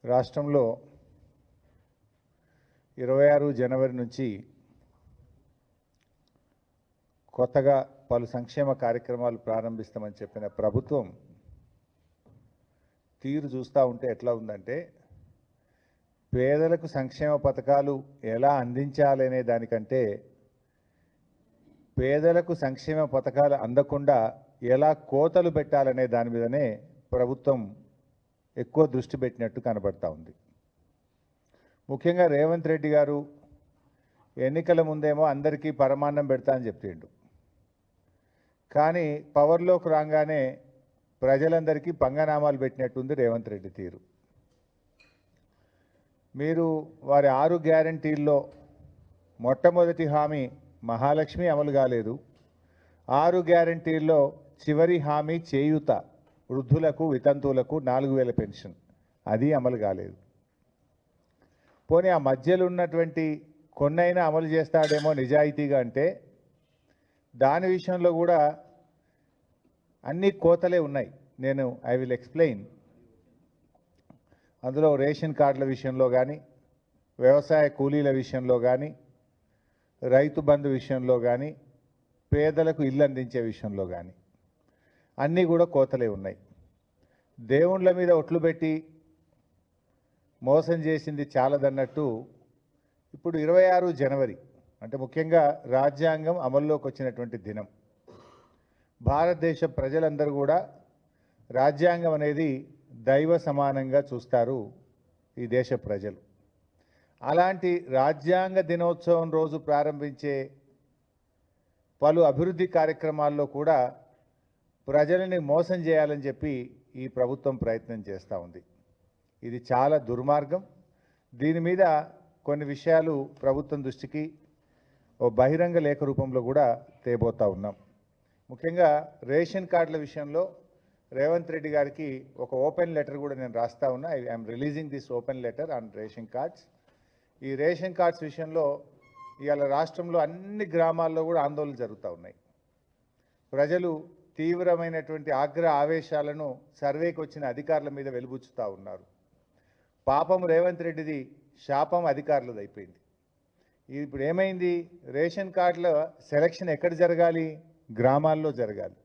రాష్ట్రంలో 26 జనవరి నుంచి కొత్తగా పలు సంక్షేమ కార్యక్రమాలు ప్రారంభిస్తామని చెప్పిన ప్రభుత్వం తీరు చూస్తూ ఉంటే ఎట్లా ఉందంటే, పేదలకు సంక్షేమ పథకాలు ఎలా అందించాలనే దానికంటే పేదలకు సంక్షేమ పథకాలు అందకుండా ఎలా కోతలు పెట్టాలనే దాని మీదనే ప్రభుత్వం ఎక్కువ దృష్టి పెట్టినట్టు కనబడతా ఉంది. ముఖ్యంగా రేవంత్ రెడ్డి గారు ఎన్నికల ముందేమో అందరికీ పరమాన్నం పెడతా అని చెప్పిండు, కానీ పవర్లోకి రాగానే ప్రజలందరికీ పంగనామాలు పెట్టినట్టుంది రేవంత్ రెడ్డి తీరు. మీరు వారి 6 గ్యారంటీల్లో మొట్టమొదటి హామీ మహాలక్ష్మి అమలు కాలేదు. 6 గ్యారంటీల్లో చివరి హామీ చేయూత, వృద్ధులకు వితంతువులకు 4000 పెన్షన్, అది అమలు కాలేదు. పోనీ ఆ మధ్యలో ఉన్నటువంటి కొన్నైనా అమలు చేస్తాడేమో నిజాయితీగా అంటే, దాని విషయంలో కూడా అన్ని కోతలే ఉన్నాయి. I will explain. అందులో రేషన్ కార్డుల విషయంలో కానీ, వ్యవసాయ కూలీల విషయంలో కానీ, రైతు బంధు విషయంలో కానీ, పేదలకు ఇల్లు అందించే విషయంలో కానీ అన్నీ కూడా కోతలే ఉన్నాయి. దేవుళ్ళ మీద ఒట్లు పెట్టి మోసం చేసింది చాలదన్నట్టు ఇప్పుడు 26 జనవరి అంటే ముఖ్యంగా రాజ్యాంగం అమల్లోకి వచ్చినటువంటి దినం. భారతదేశ ప్రజలందరూ కూడా రాజ్యాంగం అనేది దైవ సమానంగా చూస్తారు ఈ దేశ ప్రజలు. అలాంటి రాజ్యాంగ దినోత్సవం రోజు ప్రారంభించే పలు అభివృద్ధి కార్యక్రమాల్లో కూడా ప్రజలని మోసం చేయాలని చెప్పి ఈ ప్రభుత్వం ప్రయత్నం చేస్తూ ఉంది. ఇది చాలా దుర్మార్గం. దీని మీద కొన్ని విషయాలు ప్రభుత్వం దృష్టికి ఓ బహిరంగ లేఖ రూపంలో కూడా తేబోతా ఉన్నాం. ముఖ్యంగా రేషన్ కార్డుల విషయంలో రేవంత్ రెడ్డి గారికి ఒక ఓపెన్ లెటర్ కూడా నేను రాస్తా ఉన్నా. I'm releasing this open letter on ration cards. ఈ రేషన్ కార్డ్స్ విషయంలో ఇవాళ రాష్ట్రంలో అన్ని గ్రామాల్లో కూడా ఆందోళనలు జరుగుతూ ఉన్నాయి. ప్రజలు తీవ్రమైనటువంటి ఆవేశాలను సర్వేకి వచ్చిన అధికారుల మీద వెలుబుచ్చుతూ ఉన్నారు. పాపం రేవంత్ రెడ్డిది, శాపం అధికారులది అయిపోయింది. ఇప్పుడు ఏమైంది, రేషన్ కార్డుల సెలక్షన్ ఎక్కడ జరగాలి? గ్రామాల్లో జరగాలి.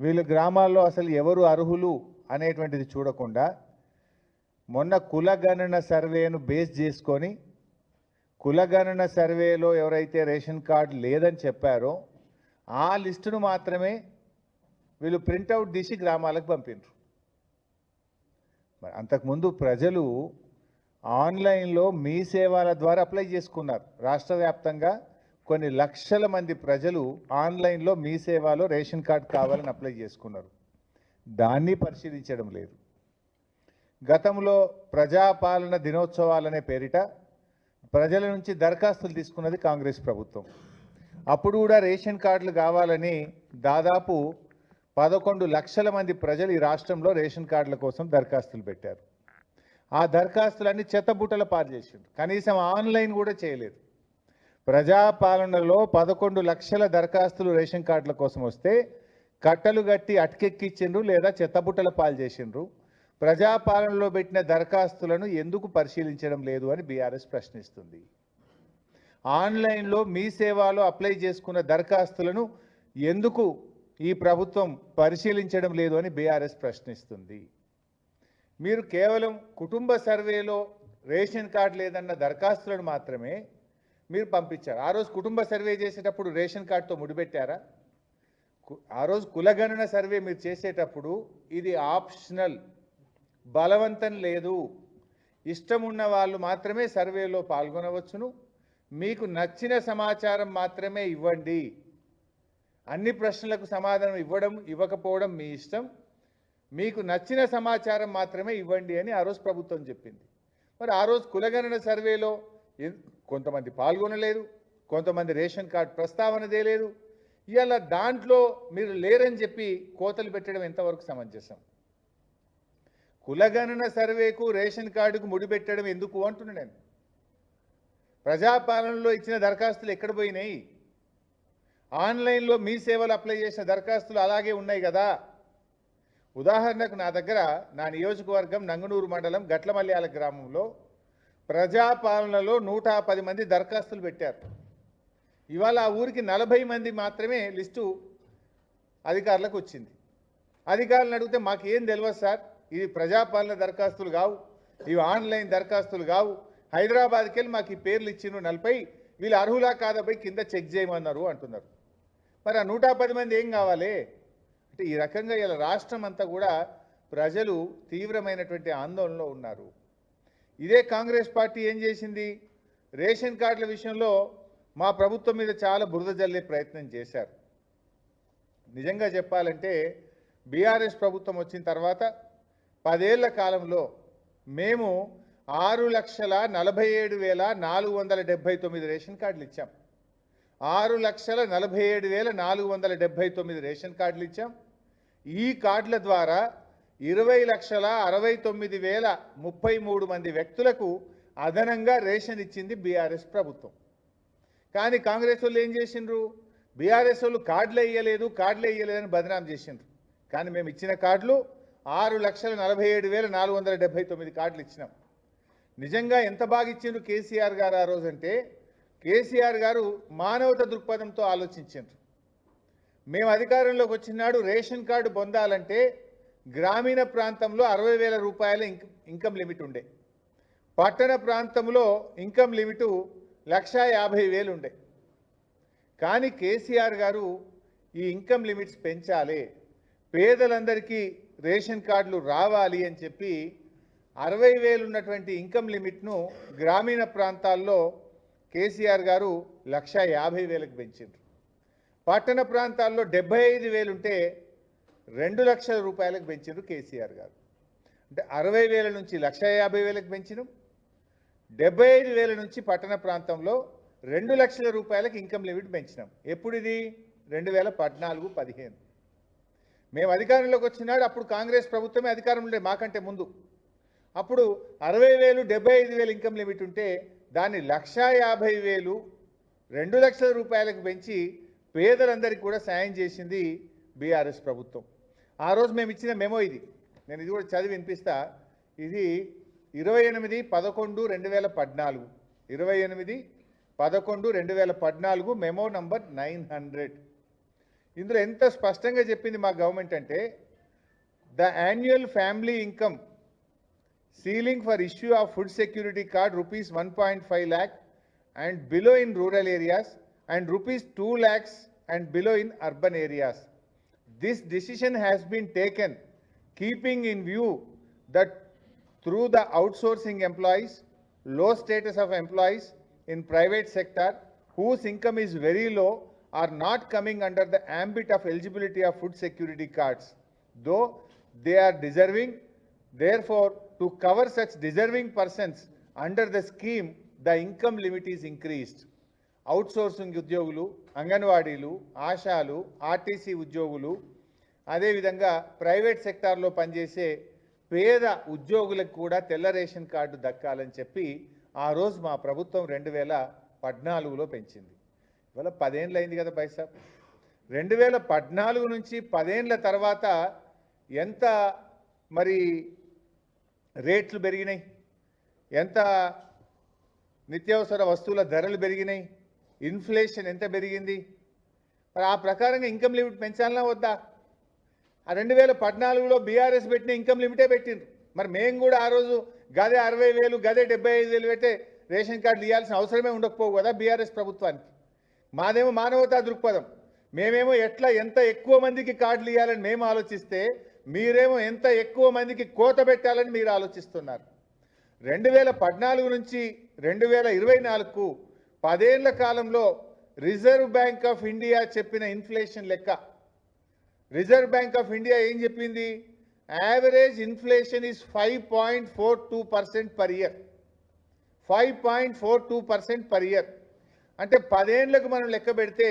వీళ్ళు గ్రామాల్లో అసలు ఎవరు అర్హులు అనేటువంటిది చూడకుండా మొన్న కులగణన సర్వేను బేస్ చేసుకొని కులగణన సర్వేలో ఎవరైతే రేషన్ కార్డు లేదని చెప్పారో ఆ లిస్టును మాత్రమే వీళ్ళు ప్రింటౌట్ తీసి గ్రామాలకు పంపినారు. మరి అంతకుముందు ప్రజలు ఆన్లైన్లో మీ సేవల ద్వారా అప్లై చేసుకున్నారు. రాష్ట్ర వ్యాప్తంగా కొన్ని లక్షల మంది ప్రజలు ఆన్లైన్లో మీ సేవలో రేషన్ కార్డు కావాలని అప్లై చేసుకున్నారు. దాన్ని పరిశీలించడం లేదు. గతంలో ప్రజాపాలన దినోత్సవాలనే పేరిట ప్రజల నుంచి దరఖాస్తులు తీసుకున్నది కాంగ్రెస్ ప్రభుత్వం. అప్పుడు కూడా రేషన్ కార్డులు కావాలని దాదాపు 11 లక్షల మంది ప్రజలు ఈ రాష్ట్రంలో రేషన్ కార్డుల కోసం దరఖాస్తులు పెట్టారు. ఆ దరఖాస్తులన్నీ చెత్తబుట్టల పాలు చేసిండ్రు. కనీసం ఆన్లైన్ కూడా చేయలేదు. ప్రజాపాలనలో 11 లక్షల దరఖాస్తులు రేషన్ కార్డుల కోసం వస్తే కట్టలు కట్టి అటకెక్కించిండ్రు లేదా చెత్తబుట్టల పాలు చేసిండ్రు. ప్రజాపాలనలో పెట్టిన దరఖాస్తులను ఎందుకు పరిశీలించడం లేదు అని బీఆర్ఎస్ ప్రశ్నిస్తుంది. ఆన్లైన్లో మీ సేవలో అప్లై చేసుకున్న దరఖాస్తులను ఎందుకు ఈ ప్రభుత్వం పరిశీలించడం లేదు అని బీఆర్ఎస్ ప్రశ్నిస్తుంది. మీరు కేవలం కుటుంబ సర్వేలో రేషన్ కార్డు లేదన్న దరఖాస్తులను మాత్రమే మీరు పంపించారు. ఆ రోజు కుటుంబ సర్వే చేసేటప్పుడు రేషన్ కార్డుతో ముడిపెట్టారా? ఆ రోజు కులగణన సర్వే మీరు చేసేటప్పుడు ఇది ఆప్షనల్, బలవంతం లేదు. ఇష్టం ఉన్న వాళ్ళు మాత్రమే సర్వేలో పాల్గొనవచ్చును. మీకు నచ్చిన సమాచారం మాత్రమే ఇవ్వండి. అన్ని ప్రశ్నలకు సమాధానం ఇవ్వకపోవడం మీ ఇష్టం. మీకు నచ్చిన సమాచారం మాత్రమే ఇవ్వండి అని ఆ రోజు ప్రభుత్వం చెప్పింది. మరి ఆ రోజు కులగణన సర్వేలో కొంతమంది పాల్గొనలేదు, కొంతమంది రేషన్ కార్డు ప్రస్తావనదే లేదు. ఇవాళ దాంట్లో మీరు లేరని చెప్పి కోతలు పెట్టడం ఎంతవరకు సమంజసం? కులగణన సర్వేకు రేషన్ కార్డుకు ముడిపెట్టడం ఎందుకు అంటున్నా నేను. ప్రజాపాలనలో ఇచ్చిన దరఖాస్తులు ఎక్కడ పోయినాయి? ఆన్లైన్లో మీ సేవలు అప్లై చేసిన దరఖాస్తులు అలాగే ఉన్నాయి కదా. ఉదాహరణకు నా దగ్గర నా నియోజకవర్గం నంగునూరు మండలం గట్లమల్యాల గ్రామంలో ప్రజాపాలనలో 110 మంది దరఖాస్తులు పెట్టారు. ఇవాళ ఆ ఊరికి 40 మంది మాత్రమే లిస్టు అధికారులకు వచ్చింది. అధికారులను అడిగితే మాకు ఏం తెలియదు సార్, ఇది ప్రజాపాలన దరఖాస్తులు కావు, ఇవి ఆన్లైన్ దరఖాస్తులు కావు, హైదరాబాద్కి వెళ్ళి మాకు ఈ పేర్లు ఇచ్చిన 40 వీళ్ళు అర్హులా కాదపై కింద చెక్ చేయమన్నారు అంటున్నారు. మరి ఆ 110 మంది ఏం కావాలి అంటే ఈ రకంగా ఇలా రాష్ట్రం అంతా కూడా ప్రజలు తీవ్రమైనటువంటి ఆందోళనలో ఉన్నారు. ఇదే కాంగ్రెస్ పార్టీ ఏం చేసింది, రేషన్ కార్డుల విషయంలో మా ప్రభుత్వం మీద చాలా బురద జల్లే ప్రయత్నం చేశారు. నిజంగా చెప్పాలంటే బీఆర్ఎస్ ప్రభుత్వం వచ్చిన తర్వాత 10 ఏళ్ల కాలంలో మేము 6,47,479 రేషన్ కార్డులు ఇచ్చాం. 6,47,479 రేషన్ కార్డులు ఇచ్చాం. ఈ కార్డుల ద్వారా 20,69,033 మంది వ్యక్తులకు అదనంగా రేషన్ ఇచ్చింది బీఆర్ఎస్ ప్రభుత్వం. కానీ కాంగ్రెస్ వాళ్ళు ఏం చేసిండ్రు, బీఆర్ఎస్ వాళ్ళు కార్డులే ఇయ్యలేదని బదనాం చేసిండ్రు. కానీ మేము ఇచ్చిన కార్డులు 6,47,479 కార్డులు ఇచ్చినాం. నిజంగా ఎంత బాగా ఇచ్చిండ్రు కేసీఆర్ గారు ఆ రోజంటే, కేసీఆర్ గారు మానవత దృక్పథంతో ఆలోచించారు. మేము అధికారంలోకి వచ్చినాడు రేషన్ కార్డు పొందాలంటే గ్రామీణ ప్రాంతంలో 60,000 రూపాయల ఇన్కమ్ లిమిట్ ఉండే, పట్టణ ప్రాంతంలో ఇన్కమ్ లిమిటు 1,50,000 ఉండే. కానీ కేసీఆర్ గారు ఈ ఇన్కమ్ లిమిట్స్ పెంచాలి, పేదలందరికీ రేషన్ కార్డులు రావాలి అని చెప్పి 60,000 ఉన్నటువంటి ఇన్కమ్ లిమిట్ను గ్రామీణ ప్రాంతాల్లో కేసీఆర్ గారు 1,50,000కి పెంచారు. పట్టణ ప్రాంతాల్లో 75,000 ఉంటే 2 లక్షల రూపాయలకు పెంచారు కేసీఆర్ గారు. అంటే 60,000 నుంచి 1,50,000కి పెంచినాం, 75,000 నుంచి పట్టణ ప్రాంతంలో 2 లక్షల రూపాయలకు ఇన్కమ్ లిమిట్ పెంచినాం. ఎప్పుడు ఇది 2014-15 మేము అధికారంలోకి వచ్చినాడు. అప్పుడు కాంగ్రెస్ ప్రభుత్వమే అధికారంలో ఉండే మాకంటే ముందు. అప్పుడు 60,000 75,000 ఇన్కమ్ లిమిట్ ఉంటే దాన్ని 1,50,000 2 లక్షల రూపాయలకు పెంచి పేదలందరికీ కూడా సాయం చేసింది బీఆర్ఎస్ ప్రభుత్వం. ఆ రోజు మేము ఇచ్చిన మెమో ఇది, నేను ఇది కూడా చదివి వినిపిస్తా. ఇది 28/11/2014 28/11/2014 మెమో నంబర్ 900. ఇందులో ఎంత స్పష్టంగా చెప్పింది మా గవర్నమెంట్ అంటే, the annual family income ceiling for issue of food security card ₹1.5 lakh and below in rural areas and ₹2 lakhs and below in urban areas. This decision has been taken keeping in view that through the outsourcing employees, low status of employees in private sector whose income is very low are not coming under the ambit of eligibility of food security cards, though they are deserving. Therefore, to cover such deserving persons under the scheme, the income limit is increased. Outsourcing ఉద్యోగులు, అంగన్వాడీలు, ఆశాలు, RTC ఉద్యోగులు, అదేవిధంగా private సెక్టార్లో పనిచేసే పేద ఉద్యోగులకు కూడా తెల్ల రేషన్ కార్డు దక్కాలని చెప్పి ఆ రోజు మా ప్రభుత్వం 2014లో పెంచింది. ఇవాళ 10 ఏళ్ళు అయింది కదా పైసా. 2014 నుంచి 10 ఏళ్ళ తర్వాత ఎంత మరి రేట్లు పెరిగినాయి, ఎంత నిత్యావసర వస్తువుల ధరలు పెరిగినాయి, ఇన్ఫ్లేషన్ ఎంత పెరిగింది. మరి ఆ ప్రకారంగా ఇన్కమ్ లిమిట్ పెంచాలన్నా వద్దా? ఆ 2014లో బీఆర్ఎస్ పెట్టిన ఇన్కమ్ లిమిటే పెట్టిండ్రు. మరి మేము కూడా ఆ రోజు గదే 60,000 గదే 75,000 పెట్టే రేషన్ కార్డులు ఇవ్వాల్సిన అవసరమే ఉండకపోవు కదా బీఆర్ఎస్ ప్రభుత్వానికి. మాదేమో మానవతా దృక్పథం, మేమేమో ఎంత ఎక్కువ మందికి కార్డులు ఇవ్వాలని మేము ఆలోచిస్తే, మీరేమో ఎంత ఎక్కువ మందికి కోత పెట్టాలని మీరు ఆలోచిస్తున్నారు. 2014 నుంచి 2024కు 10 ఏళ్ల కాలంలో రిజర్వ్ బ్యాంక్ ఆఫ్ ఇండియా చెప్పిన ఇన్ఫ్లేషన్ లెక్క, రిజర్వ్ బ్యాంక్ ఆఫ్ ఇండియా ఏం చెప్పింది, average inflation is 5.42% per year. 5.42% per year అంటే 10 ఏళ్లకు మనం లెక్క పెడితే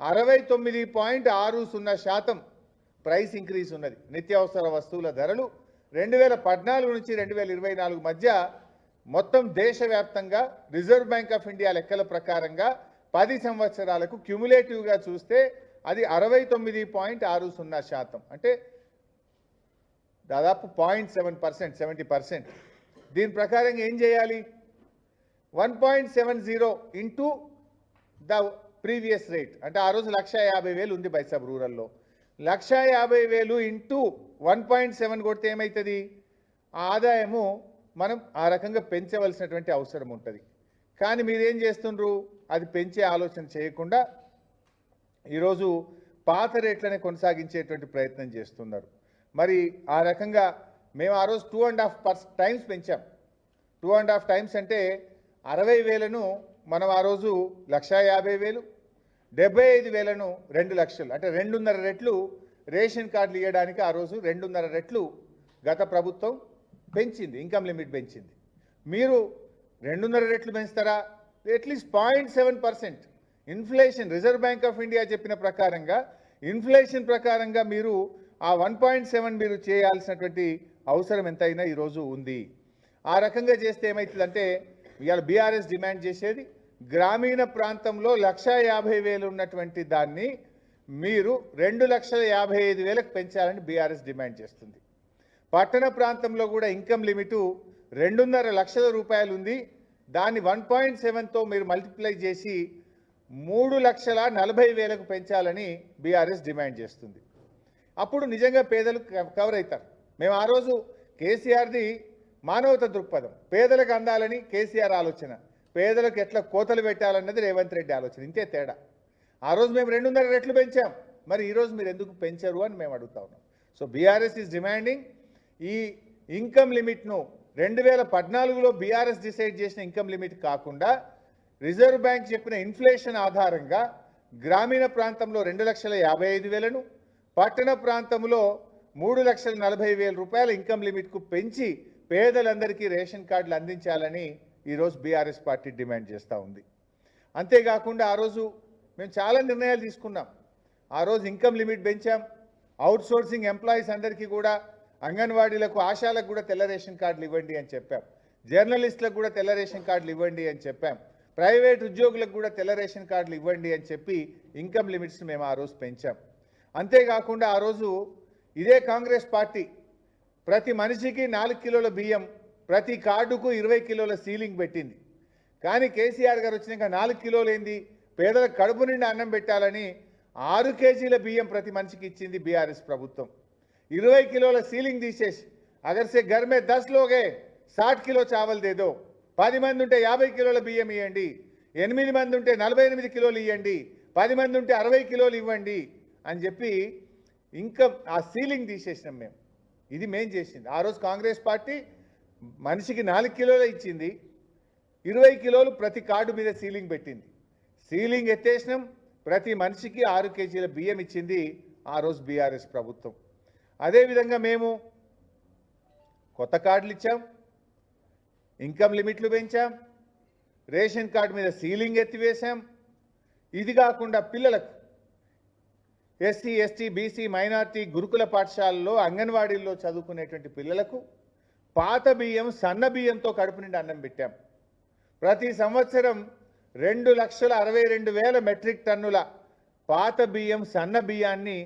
69.60% ప్రైస్ ఇంక్రీజ్ ఉన్నది. నిత్యావసర వస్తువుల ధరలు 2014 నుంచి 2024 మధ్య మొత్తం దేశవ్యాప్తంగా రిజర్వ్ బ్యాంక్ ఆఫ్ ఇండియా లెక్కల ప్రకారంగా 10 సంవత్సరాలకు క్యుములేటివ్గా చూస్తే అది 69.60%. అంటే దాదాపు 0.7%, 70%. దీని ప్రకారం ఏం చేయాలి? 1.70 ఇంటూ ద ప్రీవియస్ రేట్, అంటే ఆ రోజు 1,50,000 ఉంది బైసాబ్ రూరల్లో. 1,50,000 ఇంటూ 1.7 కొడితే ఏమవుతుంది? ఆ ఆదాయము మనం ఆ రకంగా పెంచవలసినటువంటి అవసరం ఉంటుంది. కానీ మీరేం చేస్తుండ్రు? అది పెంచే ఆలోచన చేయకుండా ఈరోజు పాత రేట్లనే కొనసాగించేటువంటి ప్రయత్నం చేస్తున్నారు. మరి ఆ రకంగా మేము ఆ రోజు 2.5 టైమ్స్ పెంచాం. 2.5 టైమ్స్ అంటే 60,000ను మనం ఆ రోజు 1,50,000, 75,000ను 2 లక్షలు, అంటే 2.5 రెట్లు రేషన్ కార్డులు ఇవ్వడానికి ఆ రోజు 2.5 రెట్లు గత ప్రభుత్వం పెంచింది, ఇన్కమ్ లిమిట్ పెంచింది. మీరు 2.5 రెట్లు పెంచుతారా? At least 0.7%. Inflation, Reserve Bank of India చెప్పిన ప్రకారంగా, ఇన్ఫ్లేషన్ ప్రకారంగా మీరు ఆ 1.7 మీరు చేయాల్సినటువంటి అవసరం ఎంతైనా ఈరోజు ఉంది. ఆ రకంగా చేస్తే ఏమవుతుందంటే, ఇవాళ బీఆర్ఎస్ డిమాండ్ చేసేది గ్రామీణ ప్రాంతంలో 1,50,000 ఉన్నటువంటి దాన్ని మీరు 2,55,000కు పెంచాలని బీఆర్ఎస్ డిమాండ్ చేస్తుంది. పట్టణ ప్రాంతంలో కూడా ఇన్కమ్ లిమిటు 2.5 లక్షల రూపాయలు ఉంది. దాన్ని 1.7తో మీరు మల్టిప్లై చేసి 3,40,000కు పెంచాలని బీఆర్ఎస్ డిమాండ్ చేస్తుంది. అప్పుడు నిజంగా పేదలు కవర్ అవుతారు. మేము ఆ రోజు కేసీఆర్ది మానవతా దృక్పథం, పేదలకు అందాలని కేసీఆర్ ఆలోచన, పేదలకు ఎట్లా కోతలు పెట్టాలన్నది రేవంత్ రెడ్డి ఆలోచన, ఇంతే తేడా. ఆ రోజు మేము 2.5 రెట్లు పెంచాం, మరి ఈరోజు మీరు ఎందుకు పెంచరు అని మేము అడుగుతా ఉన్నాం. సో బీఆర్ఎస్ ఈజ్ డిమాండింగ్ ఈ ఇన్కమ్ లిమిట్ను 2014లో బీఆర్ఎస్ డిసైడ్ చేసిన ఇన్కమ్ లిమిట్ కాకుండా రిజర్వ్ బ్యాంక్ చెప్పిన ఇన్ఫ్లేషన్ ఆధారంగా గ్రామీణ ప్రాంతంలో 2,55,000ను, పట్టణ ప్రాంతంలో 3,40,000 రూపాయల ఇన్కమ్ లిమిట్కు పెంచి పేదలందరికీ రేషన్ కార్డులు అందించాలని ఈరోజు బీఆర్ఎస్ పార్టీ డిమాండ్ చేస్తూ ఉంది. అంతేకాకుండా ఆ రోజు మేము చాలా నిర్ణయాలు తీసుకున్నాం. ఆ రోజు ఇన్కమ్ లిమిట్ పెంచాం, అవుట్ సోర్సింగ్ ఎంప్లాయీస్ అందరికీ కూడా, అంగన్వాడీలకు, ఆశాలకు కూడా తెల్ల రేషన్ కార్డులు ఇవ్వండి అని చెప్పాం, జర్నలిస్టులకు కూడా తెల్ల రేషన్ కార్డులు ఇవ్వండి అని చెప్పాం, ప్రైవేట్ ఉద్యోగులకు కూడా తెల్ల రేషన్ కార్డులు ఇవ్వండి అని చెప్పి ఇన్కమ్ లిమిట్స్ మేము ఆ రోజు పెంచాం. అంతేకాకుండా ఆ రోజు ఇదే కాంగ్రెస్ పార్టీ ప్రతి మనిషికి 4 కిలోల బియ్యం, ప్రతి కార్డుకు 20 కిలోల సీలింగ్ పెట్టింది. కానీ కేసీఆర్ గారు వచ్చినాక 4 కిలోలు ఏంది, పేదలకు కడుపు నిండా అన్నం పెట్టాలని 6 కేజీల బియ్యం ప్రతి మనిషికి ఇచ్చింది బీఆర్ఎస్ ప్రభుత్వం. 20 किलो सीलिंग తీసేసి अगर से घर में 10 लोग है 60 किलो चावल दे दो, 10 మంది ఉంటే 50 కిలోల బియ్యం ఇవ్వండి, 8 మంది ఉంటే 48 కిలోలు ఇవ్వండి, 10 మంది ఉంటే 60 కిలోలు ఇవ్వండి అని చెప్పి ఇంకా ఆ సీలింగ్ తీసేసినాం మేము. ఇది మేం చేసింది. ఆ రోజు కాంగ్రెస్ పార్టీ మనిషికి 4 కిలోలు ఇచ్చింది, 20 కిలోలు ప్రతి కార్డు మీద సీలింగ్ పెట్టింది. సీలింగ్ ఎత్తేసినాం, ప్రతి మనిషికి 6 కేజీల బియ్యం ఇచ్చింది ఆ రోజు బీఆర్ఎస్ ప్రభుత్వం. అదే విధంగా మేము కొత్త కార్డులు ఇచ్చాం, ఇన్కమ్ లిమిట్లు పెంచాం, రేషన్ కార్డు మీద సీలింగ్ ఎత్తివేశాం. ఇది కాకుండా పిల్లలకు ఎస్సీ ఎస్టీ బీసీ మైనార్టీ గురుకుల పాఠశాలలో అంగన్వాడీల్లో చదువుకునేటువంటి పిల్లలకు పాత బియ్యం సన్న బియ్యంతో కడుపు నిండా అన్నం పెట్టాం. ప్రతి సంవత్సరం 2,62,000 మెట్రిక్ టన్నుల పాత బియ్యం సన్న బియ్యాన్ని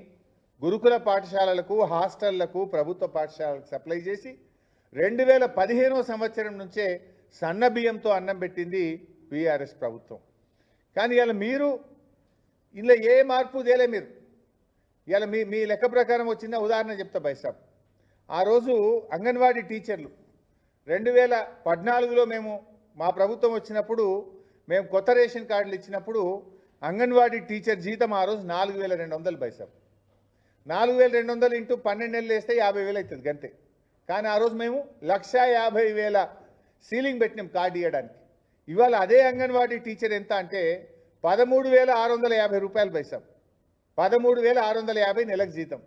గురుకుల పాఠశాలలకు హాస్టళ్లకు ప్రభుత్వ పాఠశాలలకు సప్లై చేసి 2015వ సంవత్సరం నుంచే సన్న బియ్యంతో అన్నం పెట్టింది బీఆర్ఎస్ ప్రభుత్వం. కానీ ఇలా మీరు ఇలా ఏ మార్పు తేలే. మీరు ఇలా మీ లెక్క ప్రకారం వచ్చిన ఉదాహరణ చెప్తా బైసాబ్. ఆ రోజు అంగన్వాడీ టీచర్లు 2014లో మేము మా ప్రభుత్వం వచ్చినప్పుడు మేము కొత్త రేషన్ కార్డులు ఇచ్చినప్పుడు అంగన్వాడీ టీచర్ జీతం ఆ రోజు 4,200 బైసాబ్. 4,200 ఇంటూ 12 నెలలు వేస్తే 50,000 అవుతుంది గంతే. కానీ ఆ రోజు మేము 1,50,000 సీలింగ్ పెట్టినాం కార్డు ఇవ్వడానికి. ఇవాళ అదే అంగన్వాడీ టీచర్ ఎంత అంటే 13,650 రూపాయలు బైసాబ్. 13,650 నెలకు జీతం.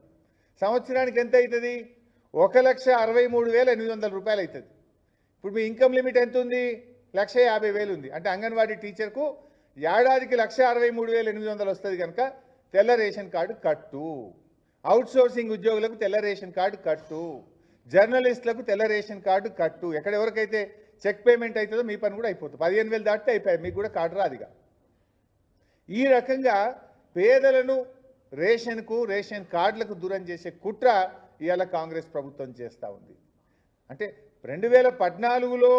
సంవత్సరానికి ఎంత అవుతుంది? 1,63,800 రూపాయలు అవుతుంది. ఇప్పుడు మీ ఇన్కమ్ లిమిట్ ఎంత ఉంది? 1,50,000 ఉంది. అంటే అంగన్వాడీ టీచర్కు ఏడాదికి 1,63,800 వస్తుంది కనుక తెల్ల రేషన్ కార్డు కట్టు, అవుట్ సోర్సింగ్ ఉద్యోగులకు తెల్ల రేషన్ కార్డు కట్టు, జర్నలిస్టులకు తెల్ల రేషన్ కార్డు కట్టు. ఎక్కడెవరికైతే చెక్ పేమెంట్ అవుతుందో మీ పని కూడా అయిపోతుంది. 15,000 దాటితే అయిపోయాయి, మీకు కూడా కార్డు రాదిగా. ఈ రకంగా పేదలను రేషన్ కార్డులకు దూరం చేసే కుట్ర ఇవాళ కాంగ్రెస్ ప్రభుత్వం చేస్తూ ఉంది. అంటే 2014లో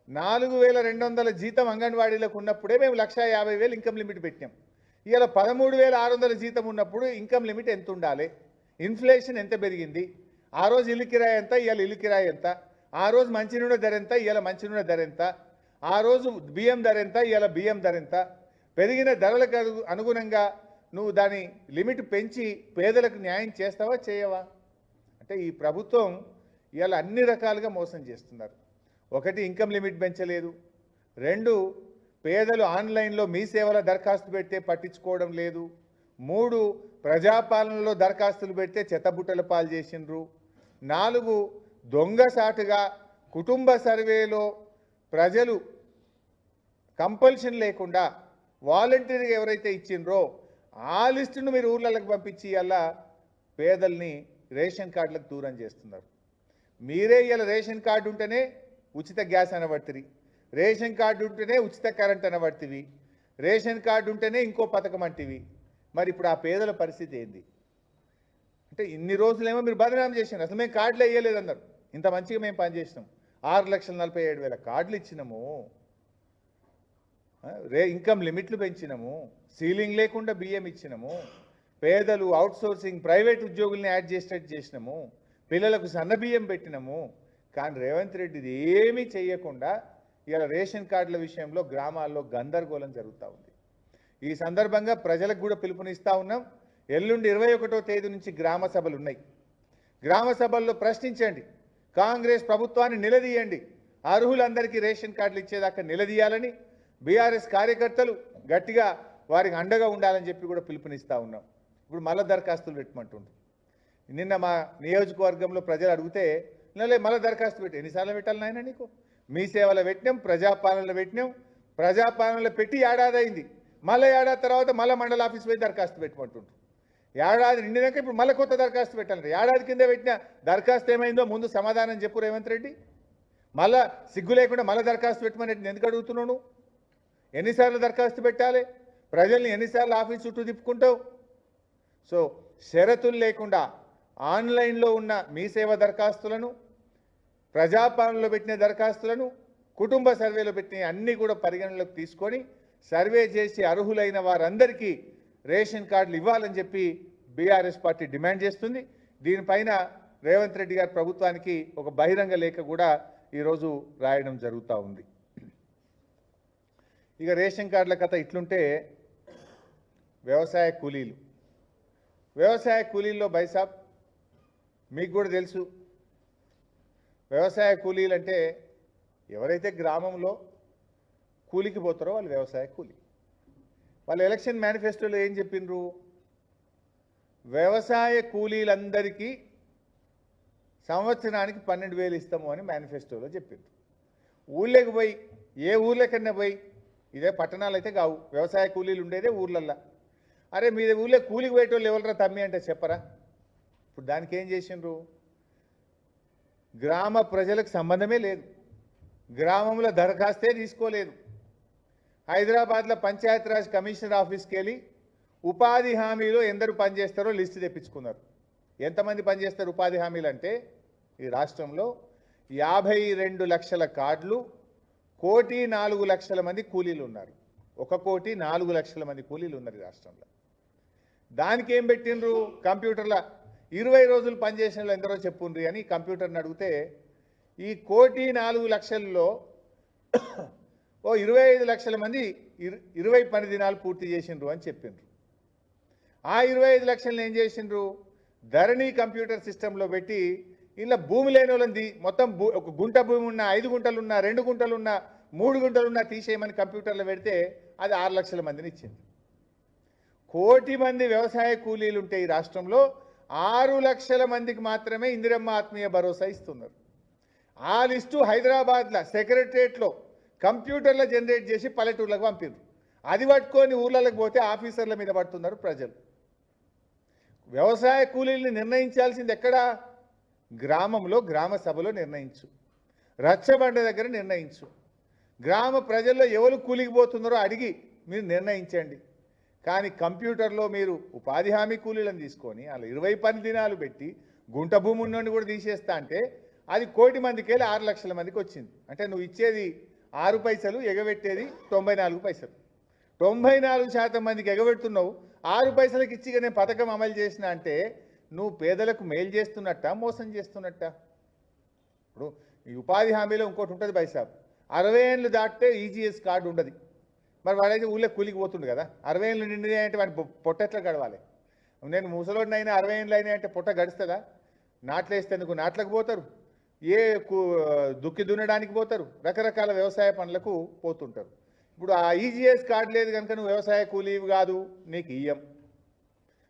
4200 జీతం అంగన్వాడీలకు ఉన్నప్పుడే మేము 1,50,000 ఇన్కమ్ లిమిట్ పెట్టాం. ఇవాళ 13,600 జీతం ఉన్నప్పుడు ఇన్కమ్ లిమిట్ ఎంత ఉండాలి? ఇన్ఫ్లేషన్ ఎంత పెరిగింది? ఆ రోజు ఇల్లు కిరాయి ఎంత, ఇవాళ ఇల్లు కిరాయి ఎంత? ఆ రోజు మంచినూనె ధర ఎంత, ఇవాళ మంచినూనె ధర ఎంత? ఆ రోజు బియ్యం ధర ఎంత, ఇవాళ బియ్యం ధర ఎంత? పెరిగిన ధరలకు అనుగుణంగా నువ్వు దాని లిమిట్ పెంచి పేదలకు న్యాయం చేస్తావా చేయవా? అంటే ఈ ప్రభుత్వం ఇవాళ అన్ని రకాలుగా మోసం చేస్తున్నారు. ఒకటి, ఇన్కమ్ లిమిట్ పెంచలేదు. 2, పేదలు ఆన్లైన్లో మీ సేవల దరఖాస్తు పెడితే పట్టించుకోవడం లేదు. 3, ప్రజాపాలనలో దరఖాస్తులు పెడితే చెత్తబుట్టల పాలు చేసిండ్రు. 4, దొంగసాటుగా కుటుంబ సర్వేలో ప్రజలు కంపల్షన్ లేకుండా వాలంటీర్గా ఎవరైతే ఇచ్చిండ్రో ఆ లిస్టును మీరు ఊర్లకు పంపించి అలా పేదల్ని రేషన్ కార్డులకు దూరం చేస్తున్నారు. మీరే ఇలా రేషన్ కార్డు ఉంటేనే ఉచిత గ్యాస్ అనబడుతుంది, రేషన్ కార్డు ఉంటేనే ఉచిత కరెంట్ అనబడుతుంది, రేషన్ కార్డు ఉంటేనే ఇంకో పథకం అంటివి. మరి ఇప్పుడు ఆ పేదల పరిస్థితి ఏంది? అంటే ఇన్ని రోజులేమో మీరు బదనాం చేసినారు. అసలు మేము కార్డులు వేయలేదు అన్నారు. ఇంత మంచిగా మేము పనిచేసినాం. 6,47,000 కార్డులు ఇచ్చినాము, ఇన్కమ్ లిమిట్లు పెంచినాము, సీలింగ్ లేకుండా బియ్యం ఇచ్చినాము, పేదలు అవుట్సోర్సింగ్ ప్రైవేట్ ఉద్యోగుల్ని యాడ్ చేసేటట్టు చేసినాము, పిల్లలకు సన్న బియ్యం పెట్టినాము. కానీ రేవంత్ రెడ్డి ఇది ఏమీ చేయకుండా ఇలా రేషన్ కార్డుల విషయంలో గ్రామాల్లో గందరగోళం జరుగుతూ ఉంది. ఈ సందర్భంగా ప్రజలకు కూడా పిలుపునిస్తూ ఉన్నాం. ఎల్లుండి 21వ తేదీ నుంచి గ్రామ సభలు ఉన్నాయి. గ్రామ సభల్లో ప్రశ్నించండి, కాంగ్రెస్ ప్రభుత్వాన్ని నిలదీయండి, అర్హులందరికీ రేషన్ కార్డులు ఇచ్చేదాకా నిలదీయాలని బీఆర్ఎస్ కార్యకర్తలు గట్టిగా వారికి అండగా ఉండాలని చెప్పి కూడా పిలుపునిస్తూ ఉన్నాం. ఇప్పుడు మళ్ళా దరఖాస్తులు పెట్టమంటుండ్రు. నిన్న మా నియోజకవర్గంలో ప్రజలు అడిగితే మళ్ళీ దరఖాస్తు పెట్టి ఎన్నిసార్లు పెట్టాలి నాయన నీకు? మీ సేవలో పెట్టినాం, ప్రజాపాలనలో పెట్టినాం, ప్రజాపాలనలో పెట్టి ఏడాది అయింది. మళ్ళీ ఏడాది తర్వాత మళ్ళీ మండల ఆఫీస్ పోయి దరఖాస్తు పెట్టమంటుండ్రు. ఏడాది నిండినాక ఇప్పుడు మళ్ళీ కొత్త దరఖాస్తు పెట్టాలి. ఏడాది కింద పెట్టిన దరఖాస్తు ఏమైందో ముందు సమాధానం చెప్పు రేవంత్ రెడ్డి. మళ్ళా సిగ్గు లేకుండా మళ్ళీ దరఖాస్తు పెట్టమని ఎందుకు అడుగుతున్నావు? ఎన్నిసార్లు దరఖాస్తు పెట్టాలి? ప్రజల్ని ఎన్నిసార్లు ఆఫీస్ చుట్టూ తిప్పుకుంటావు? సో షరతులు లేకుండా ఆన్లైన్లో ఉన్న మీ సేవ దరఖాస్తులను, ప్రజాపాలనలో పెట్టిన దరఖాస్తులను, కుటుంబ సర్వేలో పెట్టిన అన్నీ కూడా పరిగణలోకి తీసుకొని సర్వే చేసి అర్హులైన వారందరికీ రేషన్ కార్డులు ఇవ్వాలని చెప్పి బీఆర్ఎస్ పార్టీ డిమాండ్ చేస్తుంది. దీనిపైన రేవంత్ రెడ్డి గారి ప్రభుత్వానికి ఒక బహిరంగ లేఖ కూడా ఈరోజు రాయడం జరుగుతూ ఉంది. ఇక రేషన్ కార్డుల కథ ఇట్లుంటే వ్యవసాయ కూలీల్లో బైసాబ్ మీకు కూడా తెలుసు. వ్యవసాయ కూలీలు అంటే ఎవరైతే గ్రామంలో కూలికి పోతారో వాళ్ళు వ్యవసాయ కూలీ. వాళ్ళు ఎలక్షన్ మేనిఫెస్టోలో ఏం చెప్పిండ్రు? వ్యవసాయ కూలీలందరికీ సంవత్సరానికి 12,000 ఇస్తాము అని మేనిఫెస్టోలో చెప్పిండ్రు. ఊళ్ళకి పోయి ఏ ఊళ్ళకన్నా పోయి, ఇదే పట్టణాలు అయితే కావు, వ్యవసాయ కూలీలు ఉండేదే ఊర్లల్లో. అరే మీ ఊళ్ళో కూలికి పోయేటోళ్ళు ఎవరురా తమ్మి అంటే చెప్పరా? ఇప్పుడు దానికి ఏం చేసిండ్రు? గ్రామ ప్రజలకు సంబంధమే లేదు, గ్రామంలో దరఖాస్తే తీసుకోలేదు. హైదరాబాద్లో పంచాయతీరాజ్ కమిషనర్ ఆఫీస్కి వెళ్ళి ఉపాధి హామీలో ఎందరు పనిచేస్తారో లిస్టు తెప్పించుకున్నారు. ఎంతమంది పనిచేస్తారు ఉపాధి హామీలు అంటే? ఈ రాష్ట్రంలో 52 లక్షల కార్డులు, 1,04,00,000 మంది కూలీలు ఉన్నారు. 1,04,00,000 మంది కూలీలు ఉన్నారు ఈ రాష్ట్రంలో. దానికి ఏం పెట్టిండ్రు? కంప్యూటర్లో 20 రోజులు పనిచేసిన వాళ్ళు ఎందరో చెప్పుండ్రి అని కంప్యూటర్ని అడిగితే ఈ 1,04,00,000లో ఓ 25 లక్షల మంది 20 పని దినాలు పూర్తి చేసిండ్రు అని చెప్పిండ్రు. ఆ 25 లక్షలను ఏం చేసిండ్రు? ధరణి కంప్యూటర్ సిస్టంలో పెట్టి ఇలా భూమి లేని వాళ్ళని మొత్తం ఒక గుంట భూమి ఉన్న, 5 గుంటలున్నా, 2 గుంటలున్నా, 3 గుంటలున్నా తీసేయమని కంప్యూటర్లో పెడితే అది 6 లక్షల మందిని ఇచ్చింది. 1 కోటి మంది వ్యవసాయ కూలీలు ఉంటే ఈ రాష్ట్రంలో 6 లక్షల మందికి మాత్రమే ఇందిరమ్మ ఆత్మీయ భరోసా ఇస్తున్నారు. ఆ లిస్టు హైదరాబాద్లో సెక్రటరియట్లో కంప్యూటర్లో జనరేట్ చేసి పల్లెటూర్లకు పంపిండ్రు. అది పట్టుకొని ఊర్లకు పోతే ఆఫీసర్ల మీద పడుతున్నారు ప్రజలు. వ్యవసాయ కూలీల్ని నిర్ణయించాల్సింది ఎక్కడ? గ్రామంలో, గ్రామ సభలో నిర్ణయించు, రచ్చబండ దగ్గర నిర్ణయించు, గ్రామ ప్రజల్లో ఎవరు కూలికి పోతున్నారో అడిగి మీరు నిర్ణయించండి. కానీ కంప్యూటర్లో మీరు ఉపాధి హామీ కూలీలను తీసుకొని అలా 20 పని దినాలు పెట్టి గుంట భూమి ఉన్నోడిని కూడా తీసేస్తా అంటే అది 1 కోటి మందికి వెళ్ళి 6 లక్షల మందికి వచ్చింది. అంటే నువ్వు ఇచ్చేది 6 పైసలు, ఎగబెట్టేది 94 పైసలు. 94% మందికి ఎగబెడుతున్నావు. 6 పైసలకి ఇచ్చిగా నేను పథకం అమలు చేసిన అంటే నువ్వు పేదలకు మేలు చేస్తున్నట్ట, మోసం చేస్తున్నట్ట? ఇప్పుడు ఈ ఉపాధి హామీలో ఇంకోటి ఉంటుంది బైసాబ్, 60 ఏళ్ళు దాటితే ఈజీఎస్ కార్డు ఉండదు. మరి వాడైతే ఊళ్ళో కూలికి పోతుండు కదా. 60 ఏళ్ళు నిండినాయంటే వాడి పొట్ట ఎట్లా గడవాలి? నేను ముసలోడినైనా 60 ఏళ్ళు అయినాయంటే పొట్ట గడుస్తుందా? నాట్లేస్తేందుకు నాట్లకు పోతారు, దుక్కి దున్నడానికి పోతారు, రకరకాల వ్యవసాయ పనులకు పోతుంటారు. ఇప్పుడు ఆ ఈజీఎస్ కార్డు లేదు కనుక నువ్వు వ్యవసాయ కూలీవి కాదు, నీకు ఇయ్యం.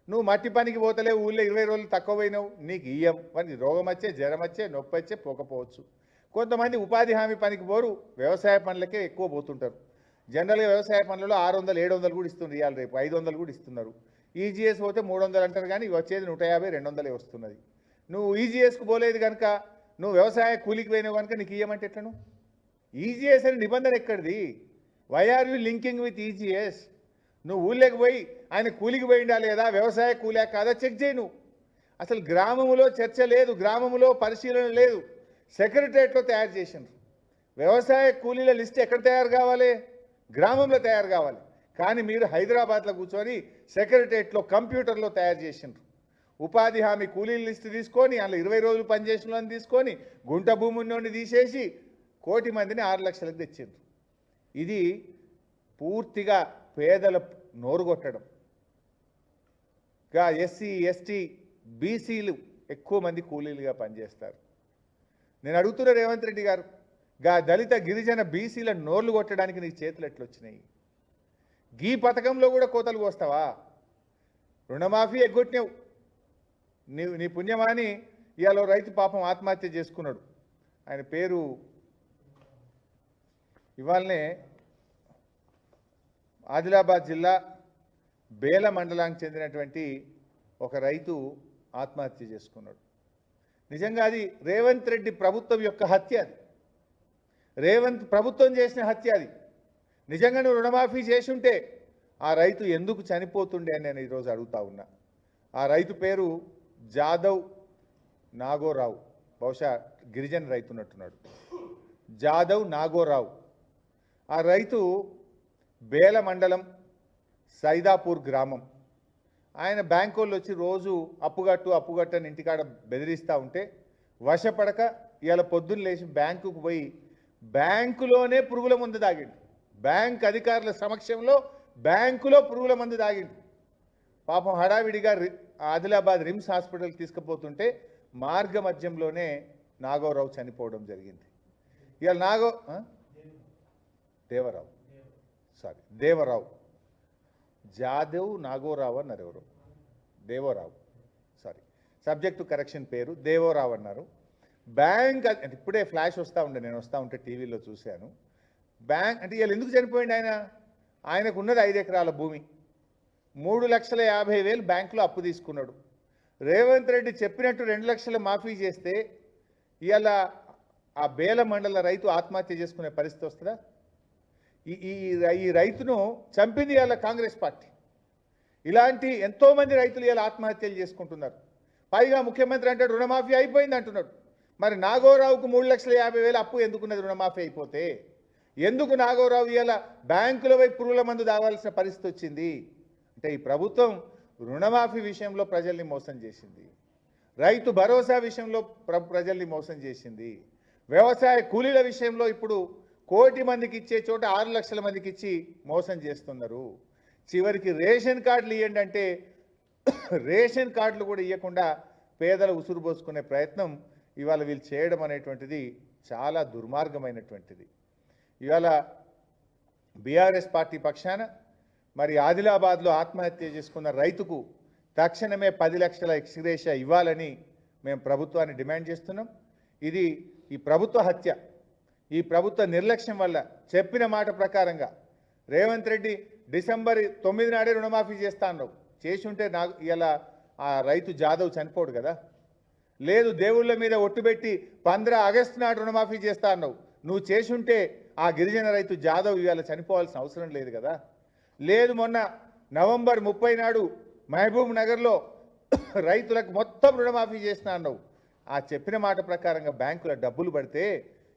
నువ్వు మట్టి పనికి పోతలే, ఊళ్ళో 20 రోజులు తక్కువ పోయినావు, నీకు ఇయ్యం. మరి రోగం వచ్చే, జ్వరం వచ్చే, నొప్పి వచ్చే పోకపోవచ్చు. కొంతమంది ఉపాధి హామీ పనికి పోరు, వ్యవసాయ పనులకే ఎక్కువ పోతుంటారు. జనరల్గా వ్యవసాయ పనులలో 600, 700 కూడా ఇస్తున్నారు. ఇవాళ రేపు 500 కూడా ఇస్తున్నారు. ఈజీఎస్ పోతే 300 అంటారు, కానీ వచ్చేది 150, 200 వస్తున్నది. నువ్వు ఈజీఎస్కు పోలేదు కనుక, నువ్వు వ్యవసాయ కూలికి పోయినావు కనుక నీకు ఇయ్యమంటే ఎట్లను? ఈజీఎస్ అనే నిబంధన ఎక్కడిది? Why are you linking with EGS? నువ్వు ఊళ్ళోకి పోయి ఆయన కూలికి పోయిండా లేదా, వ్యవసాయ కూలా కాదా చెక్ చేయి. నువ్వు అసలు గ్రామంలో చర్చ లేదు, గ్రామంలో పరిశీలన లేదు, సెక్రటరియట్లో తయారు చేసిండ్రు. వ్యవసాయ కూలీల లిస్ట్ ఎక్కడ తయారు కావాలి? గ్రామంలో తయారు కావాలి. కానీ మీరు హైదరాబాద్లో కూర్చొని సెక్రటరియట్లో కంప్యూటర్లో తయారు చేసిండ్రు. ఉపాధి హామీ కూలీల లిస్టు తీసుకొని అందులో 20 రోజులు పనిచేసిన వాళ్ళని తీసుకొని గుంట భూమి ఉన్నోడిని తీసేసి 1 కోటి మందిని 6 లక్షలకు తెచ్చిండ్రు. ఇది పూర్తిగా పేదల నోరు కొట్టడం. ఎస్సీ, ఎస్టీ, బీసీలు ఎక్కువ మంది కూలీలుగా పనిచేస్తారు. నేను అడుగుతున్న రేవంత్ రెడ్డి గారు, దళిత గిరిజన బీసీల నోర్లు కొట్టడానికి నీ చేతులు ఎట్లొచ్చినాయి? గీ పథకంలో కూడా కోతలు కోస్తావా? రుణమాఫీ ఎగ్గొట్టినావు. నీ పుణ్యమాని ఇవాళ రైతు పాపం ఆత్మహత్య చేసుకున్నాడు. ఆయన పేరు ఇవాళనే ఆదిలాబాద్ జిల్లా బేల మండలానికి చెందినటువంటి ఒక రైతు ఆత్మహత్య చేసుకున్నాడు. నిజంగా అది రేవంత్ రెడ్డి ప్రభుత్వం యొక్క హత్య. అది రేవంత్ ప్రభుత్వం చేసిన హత్య. అది నిజంగా నువ్వు రుణమాఫీ చేసి ఉంటే ఆ రైతు ఎందుకు చనిపోతుండే అని నేను ఈరోజు అడుగుతా ఉన్నా. ఆ రైతు పేరు జాదవ్ నాగోరావు, బహుశా గిరిజన రైతు ఉన్నట్టున్నాడు, జాదవ్ నాగోరావు. ఆ రైతు బేల మండలం సైదాపూర్ గ్రామం. ఆయన బ్యాంకు వాళ్ళు వచ్చి రోజు అప్పుగట్టని ఇంటికాడ బెదిరిస్తూ ఉంటే వశపడక ఇవాళ పొద్దున్న లేచి బ్యాంకుకు పోయి బ్యాంకులోనే పురుగుల మందు తాగిండు. బ్యాంక్ అధికారుల సమక్షంలో బ్యాంకులో పురుగుల మందు తాగిండు. పాపం హడావిడిగా ఆదిలాబాద్ రిమ్స్ హాస్పిటల్కి తీసుకుపోతుంటే మార్గ మధ్యంలోనే నాగోరావు చనిపోవడం జరిగింది. ఇవాళ దేవరావు జాదవ్ నాగోరావు అన్నారు. ఎవరు? దేవరావు, సబ్జెక్టు కరెక్షన్ పేరు దేవరావు అన్నారు. బ్యాంక్ ఇప్పుడే ఫ్లాష్ వస్తూ ఉండే, నేను వస్తూ ఉంటే టీవీలో చూశాను. బ్యాంక్ అంటే ఇవాళ ఎందుకు చనిపోయింది ఆయన? ఆయనకు ఉన్నది 5 ఎకరాల భూమి, 3,50,000 బ్యాంకులో అప్పు తీసుకున్నాడు. రేవంత్ రెడ్డి చెప్పినట్టు 2 లక్షలు మాఫీ చేస్తే ఇవాళ ఆ బేల మండల రైతు ఆత్మహత్య చేసుకునే పరిస్థితి వస్తుందా? ఈ రైతును చంపింది ఇవాళ కాంగ్రెస్ పార్టీ. ఇలాంటి ఎంతోమంది రైతులు ఇవాళ ఆత్మహత్యలు చేసుకుంటున్నారు. పైగా ముఖ్యమంత్రి అంటే రుణమాఫీ అయిపోయింది అంటున్నాడు. మరి నాగోరావుకు 3,50,000 అప్పు ఎందుకున్నది? రుణమాఫీ అయిపోతే ఎందుకు నాగోరావు ఇవాళ బ్యాంకుల వైపు పురుగుల మందు తాగాల్సిన పరిస్థితి వచ్చింది? అంటే ఈ ప్రభుత్వం రుణమాఫీ విషయంలో ప్రజల్ని మోసం చేసింది, రైతు భరోసా విషయంలో ప్రజల్ని మోసం చేసింది, వ్యవసాయ కూలీల విషయంలో ఇప్పుడు 1 కోటి మందికి ఇచ్చే చోట 6 లక్షల మందికి ఇచ్చి మోసం చేస్తున్నారు. చివరికి రేషన్ కార్డులు ఇవ్వండి అంటే రేషన్ కార్డులు కూడా ఇవ్వకుండా పేదల ఉసురు పోసుకునే ప్రయత్నం ఇవాళ వీళ్ళు చేయడం అనేటువంటిది చాలా దుర్మార్గమైనటువంటిది. ఇవాళ బీఆర్ఎస్ పార్టీ పక్షాన మరి ఆదిలాబాద్లో ఆత్మహత్య చేసుకున్న రైతుకు తక్షణమే 10 లక్షల ఎక్స్గ్రేషియా ఇవ్వాలని మేము ప్రభుత్వాన్ని డిమాండ్ చేస్తున్నాం. ఇది ఈ ప్రభుత్వ హత్య, ఈ ప్రభుత్వ నిర్లక్ష్యం వల్ల చెప్పిన మాట ప్రకారంగా రేవంత్ రెడ్డి డిసెంబర్ 9 నాడే రుణమాఫీ చేస్తా అన్నావు. చేసి ఉంటే ఇలా ఆ రైతు జాదవ్ చనిపోడు కదా. లేదు దేవుళ్ళ మీద ఒట్టుబెట్టి 15 ఆగస్టు నాడు రుణమాఫీ చేస్తా అన్నావు. నువ్వు చేసి ఉంటే ఆ గిరిజన రైతు జాదవ్ ఇవాళ చనిపోవాల్సిన అవసరం లేదు కదా. లేదు మొన్న నవంబర్ 30 నాడు మహబూబ్ నగర్లో రైతులకు మొత్తం రుణమాఫీ చేసిన అన్నావు. ఆ చెప్పిన మాట ప్రకారంగా బ్యాంకుల డబ్బులు పడితే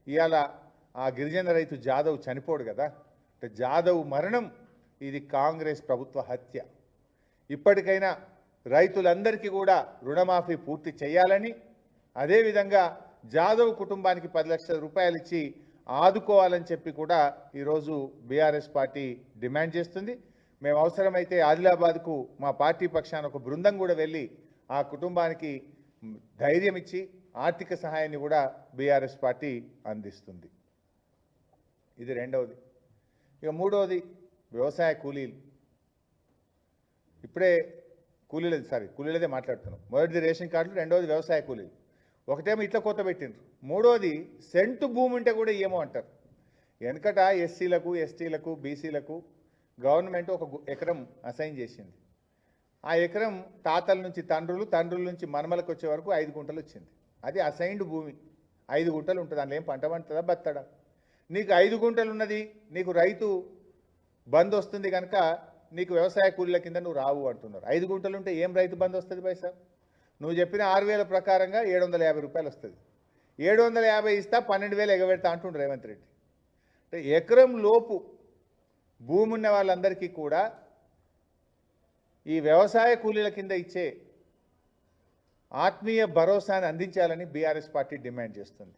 ఇవాళ ఆ గిరిజన రైతు జాదవ్ చనిపోడు కదా. అంటే జాదవ్ మరణం ఇది కాంగ్రెస్ ప్రభుత్వ హత్య. ఇప్పటికైనా రైతులందరికీ కూడా రుణమాఫీ పూర్తి చేయాలని, అదేవిధంగా జాదవ్ కుటుంబానికి 10 లక్షల రూపాయలు ఇచ్చి ఆదుకోవాలని చెప్పి కూడా ఈరోజు బీఆర్ఎస్ పార్టీ డిమాండ్ చేస్తుంది. మేము అవసరమైతే ఆదిలాబాద్కు మా పార్టీ పక్షాన ఒక బృందం కూడా వెళ్ళి ఆ కుటుంబానికి ధైర్యం ఇచ్చి ఆర్థిక సహాయాన్ని కూడా బీఆర్ఎస్ పార్టీ అందిస్తుంది. ఇది రెండవది. ఇక మూడవది వ్యవసాయ కూలీలు. ఇప్పుడే కూలీలదే మాట్లాడుతున్నాం. మొదటిది రేషన్ కార్డులు, రెండవది వ్యవసాయ కూలీలు. ఒకటేమో ఇట్లా కొత్త పెట్టిండ్రు, మూడోది సెంటు భూమి ఉంటే కూడా ఏమో అంటారు. వెనకట ఎస్సీలకు, ఎస్టీలకు, బీసీలకు గవర్నమెంట్ ఒక ఎకరం అసైన్ చేసింది. ఆ ఎకరం తాతల నుంచి తండ్రులు, తండ్రుల నుంచి మనమలకు వచ్చే వరకు 5 గుంటలు వచ్చింది. అది అసైన్డ్ భూమి. 5 గుంటలు ఉంటుంది. అందులో ఏం పంట పండుతుందా, బత్తడా? నీకు 5 గుంటలు ఉన్నది, నీకు రైతు బంద్ వస్తుంది కనుక నీకు వ్యవసాయ కూలీల కింద నువ్వు రావు అంటున్నారు. 5 గుంటలు ఉంటే ఏం రైతు బంద్ వస్తుంది పైసా? నువ్వు చెప్పిన 6,000 ప్రకారంగా 750 రూపాయలు వస్తుంది. 750 ఇస్తా 12,000 ఎగబెడతా అంటుండ్రు రేవంత్ రెడ్డి. అంటే ఎకరం లోపు భూమి ఉన్న వాళ్ళందరికీ కూడా ఈ వ్యవసాయ కూలీల కింద ఇచ్చే ఆత్మీయ భరోసాను అందించాలని బీఆర్ఎస్ పార్టీ డిమాండ్ చేస్తుంది.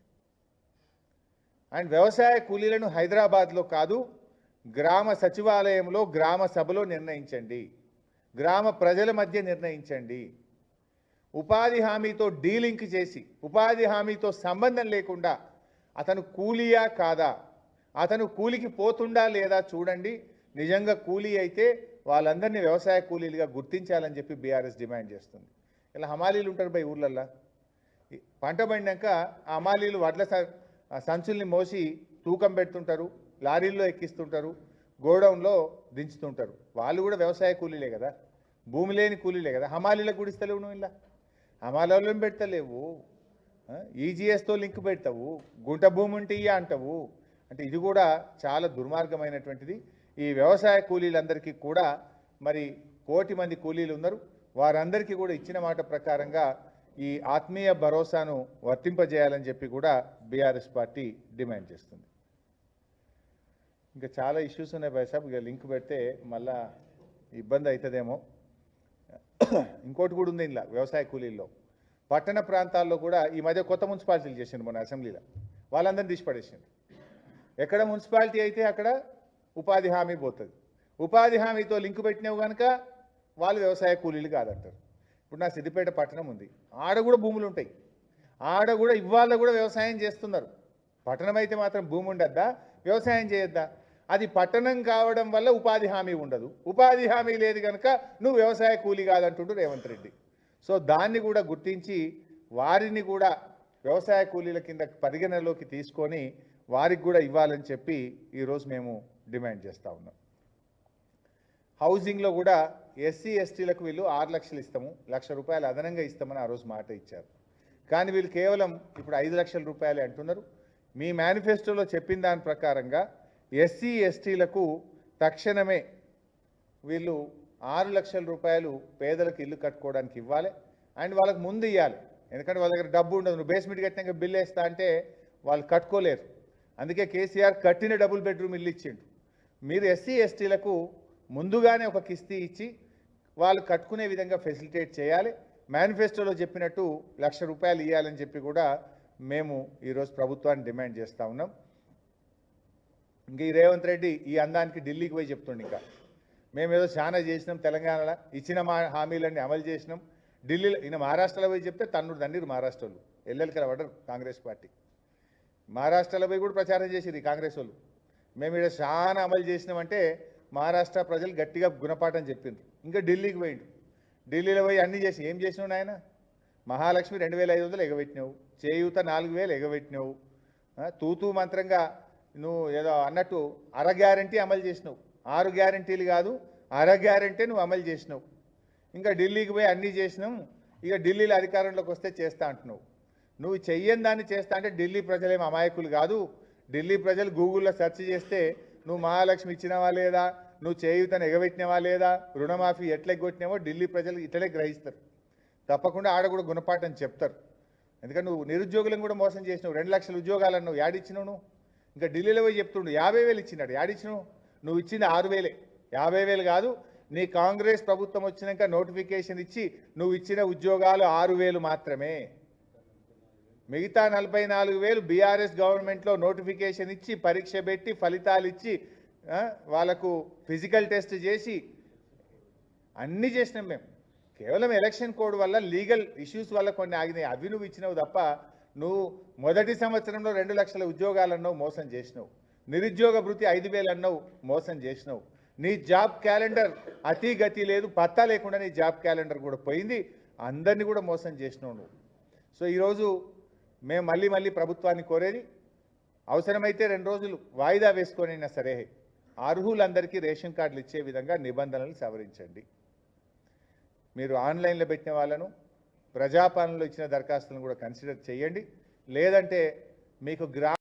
అండ్ వ్యవసాయ కూలీలను హైదరాబాద్లో కాదు, గ్రామ సచివాలయంలో, గ్రామ సభలో నిర్ణయించండి, గ్రామ ప్రజల మధ్య నిర్ణయించండి. ఉపాధి హామీతో డీలింక్ చేసి, ఉపాధి హామీతో సంబంధం లేకుండా అతను కూలీయా కాదా, అతను కూలికి పోతుండా లేదా చూడండి. నిజంగా కూలీ అయితే వాళ్ళందరినీ వ్యవసాయ కూలీలుగా గుర్తించాలని చెప్పి బీఆర్ఎస్ డిమాండ్ చేస్తుంది. ఇలా హమాలీలు ఉంటారు బై ఊర్లల్లో. పంట పండినాక ఆ హమాలీలు వడ్ల సంచుల్ని మోసి తూకం పెడుతుంటారు, లారీల్లో ఎక్కిస్తుంటారు, గోడౌన్లో దించుతుంటారు. వాళ్ళు కూడా వ్యవసాయ కూలీలే కదా, భూమి లేని కూలీలే కదా. హమాలీలకు కూడా ఇస్తలేవు నువ్వు. ఇలా హమాలీలను పెడతలేవు, ఈజీఎస్తో లింక్ పెడతావు, గుంట భూమి ఉంటే ఇయ్య అంటావు. అంటే ఇది కూడా చాలా దుర్మార్గమైనటువంటిది. ఈ వ్యవసాయ కూలీలందరికీ కూడా మరి 1 కోటి మంది కూలీలు ఉన్నారు. వారందరికీ కూడా ఇచ్చిన మాట ప్రకారంగా ఈ ఆత్మీయ భరోసాను వర్తింపజేయాలని చెప్పి కూడా బీఆర్ఎస్ పార్టీ డిమాండ్ చేస్తుంది. ఇంకా చాలా ఇష్యూస్ ఉన్నాయి భాయ్ సాబ్. ఇక లింక్ పెడితే మళ్ళా ఇబ్బంది అవుతుందేమో. ఇంకోటి కూడా ఉంది ఇలా వ్యవసాయ కూలీల్లో. పట్టణ ప్రాంతాల్లో కూడా ఈ మధ్య కొత్త మున్సిపాలిటీలు చేసిండు మన అసెంబ్లీలో. వాళ్ళందరినీ తీసి పడేసిండు. ఎక్కడ మున్సిపాలిటీ అయితే అక్కడ ఉపాధి హామీ పోతుంది. ఉపాధి హామీతో లింక్ పెట్టినవి కనుక వాళ్ళు వ్యవసాయ కూలీలు కాదంటారు. ఇప్పుడు నా సిద్దిపేట పట్టణం ఉంది, ఆడ కూడా భూములు ఉంటాయి, ఆడ కూడా ఇవాళ కూడా వ్యవసాయం చేస్తున్నారు. పట్టణం అయితే మాత్రం భూమి ఉండద్దా, వ్యవసాయం చేయొద్దా? అది పట్టణం కావడం వల్ల ఉపాధి హామీ ఉండదు. ఉపాధి హామీ లేదు కనుక నువ్వు వ్యవసాయ కూలీ కాదంటుండు రేవంత్ రెడ్డి. సో దాన్ని కూడా గుర్తించి వారిని కూడా వ్యవసాయ కూలీల కింద పరిగణలోకి తీసుకొని వారికి కూడా ఇవ్వాలని చెప్పి ఈరోజు మేము డిమాండ్ చేస్తూ ఉన్నాం. హౌసింగ్లో కూడా ఎస్సీ ఎస్టీలకు వీళ్ళు 6 లక్షలు ఇస్తాము, 1 లక్ష రూపాయలు అదనంగా ఇస్తామని ఆ రోజు మాట ఇచ్చారు. కానీ వీళ్ళు కేవలం ఇప్పుడు 5 లక్షల రూపాయలే అంటున్నారు. మీ మేనిఫెస్టోలో చెప్పిన దాని ప్రకారంగా ఎస్సీ ఎస్టీలకు తక్షణమే వీళ్ళు 6 లక్షల రూపాయలు పేదలకు ఇల్లు కట్టుకోవడానికి ఇవ్వాలి. అండ్ వాళ్ళకి ముందు ఇవ్వాలి. ఎందుకంటే వాళ్ళ దగ్గర డబ్బు ఉండదు. నువ్వు బేస్మెంట్ కట్టినాక బిల్లు వేస్తా అంటే వాళ్ళు కట్టుకోలేరు. అందుకే కేసీఆర్ కట్టిన డబుల్ బెడ్రూమ్ ఇల్లు ఇచ్చిండు. మీరు ఎస్సీ ఎస్టీలకు ముందుగానే ఒక కిస్తీ ఇచ్చి వాళ్ళు కట్టుకునే విధంగా ఫెసిలిటేట్ చేయాలి. మేనిఫెస్టోలో చెప్పినట్టు 1 లక్ష రూపాయలు ఇవ్వాలని చెప్పి కూడా మేము ఈరోజు ప్రభుత్వాన్ని డిమాండ్ చేస్తూ ఉన్నాం. ఇంక ఈ రేవంత్ రెడ్డి ఈ అందానికి ఢిల్లీకి పోయి చెప్తుండే ఇంకా మేము ఏదో చాలా చేసినాం, తెలంగాణలో ఇచ్చిన హామీలన్నీ అమలు చేసినాం. ఢిల్లీలో ఈయన మహారాష్ట్రలో పోయి చెప్తే తన్నుడు దండిరు మహారాష్ట్రలో ఎల్లెలకల పడరు కాంగ్రెస్ పార్టీ. మహారాష్ట్రలో పోయి కూడా ప్రచారం చేసిరు ఈ కాంగ్రెస్ వాళ్ళు. మేము ఇక్కడ చాలా అమలు చేసినామంటే మహారాష్ట్ర ప్రజలు గట్టిగా గుణపాఠం చెప్పిండ్రు. ఇంకా ఢిల్లీకి పోయిండు. ఢిల్లీలో పోయి అన్నీ చేసి ఏం చేసినావు నాయన? మహాలక్ష్మి 2,500 ఎగబెట్టినావు, చేయూత 4,000 ఎగబెట్టినావు, తూతూ మంత్రంగా నువ్వు ఏదో అన్నట్టు 6 గ్యారంటీ అమలు చేసినావు. 6 గ్యారంటీలు కాదు, 1/2 గ్యారంటీ నువ్వు అమలు చేసినావు. ఇంకా ఢిల్లీకి పోయి అన్నీ చేసినాం, ఇక ఢిల్లీలో అధికారంలోకి వస్తే చేస్తా అంటున్నావు. నువ్వు చెయ్యని దాన్ని చేస్తా అంటే ఢిల్లీ ప్రజలేం అమాయకులు కాదు. ఢిల్లీ ప్రజలు గూగుల్లో సెర్చ్ చేస్తే నువ్వు మహాలక్ష్మి ఇచ్చినవా లేదా, నువ్వు చేయూతను ఎగబెట్టినవా లేదా, రుణమాఫీ ఎట్లా ఎగ్గొట్టినావో ఢిల్లీ ప్రజలు ఇట్లనే గ్రహిస్తారు. తప్పకుండా ఆడ కూడా గుణపాఠం చెప్తారు. ఎందుకంటే నువ్వు నిరుద్యోగులను కూడా మోసం చేసినావు. 2 లక్షల ఉద్యోగాలు అన్నావు, యాడిచ్చినావు నువ్వు? ఇంకా ఢిల్లీలో పోయి చెప్తుండు 50,000 ఇచ్చినాడు, యాడిచ్చినావు? నువ్వు ఇచ్చింది 6,000, 50,000 కాదు. నీ కాంగ్రెస్ ప్రభుత్వం వచ్చినాక నోటిఫికేషన్ ఇచ్చి నువ్వు ఇచ్చిన ఉద్యోగాలు 6,000 మాత్రమే. మిగతా 44,000 బీఆర్ఎస్ గవర్నమెంట్లో నోటిఫికేషన్ ఇచ్చి పరీక్ష పెట్టి ఫలితాలు ఇచ్చి వాళ్ళకు ఫిజికల్ టెస్ట్ చేసి అన్నీ చేసినాం మేము. కేవలం ఎలక్షన్ కోడ్ వల్ల లీగల్ ఇష్యూస్ వల్ల కొన్ని ఆగినాయి, అవి నువ్వు ఇచ్చినావు తప్ప నువ్వు మొదటి సంవత్సరంలో 2 లక్షల ఉద్యోగాలు అన్నావు, మోసం చేసినావు. నిరుద్యోగ భృతి 5,000 అన్నావు, మోసం చేసినావు. నీ జాబ్ క్యాలెండర్ అతి గతి లేదు, పత్తా లేకుండా నీ జాబ్ క్యాలెండర్ కూడా పోయింది. అందరినీ కూడా మోసం చేసినావు నువ్వు. సో ఈరోజు మేము మళ్ళీ ప్రభుత్వాన్ని కోరేది, అవసరమైతే 2 రోజులు వాయిదా వేసుకొనైనా సరే అర్హులందరికీ రేషన్ కార్డులు ఇచ్చే విధంగా నిబంధనలు సవరించండి. మీరు ఆన్లైన్లో పెట్టిన వాళ్ళను ప్రజాపాలనలో ఇచ్చిన దరఖాస్తులను కూడా కన్సిడర్ చేయండి. లేదంటే మీకు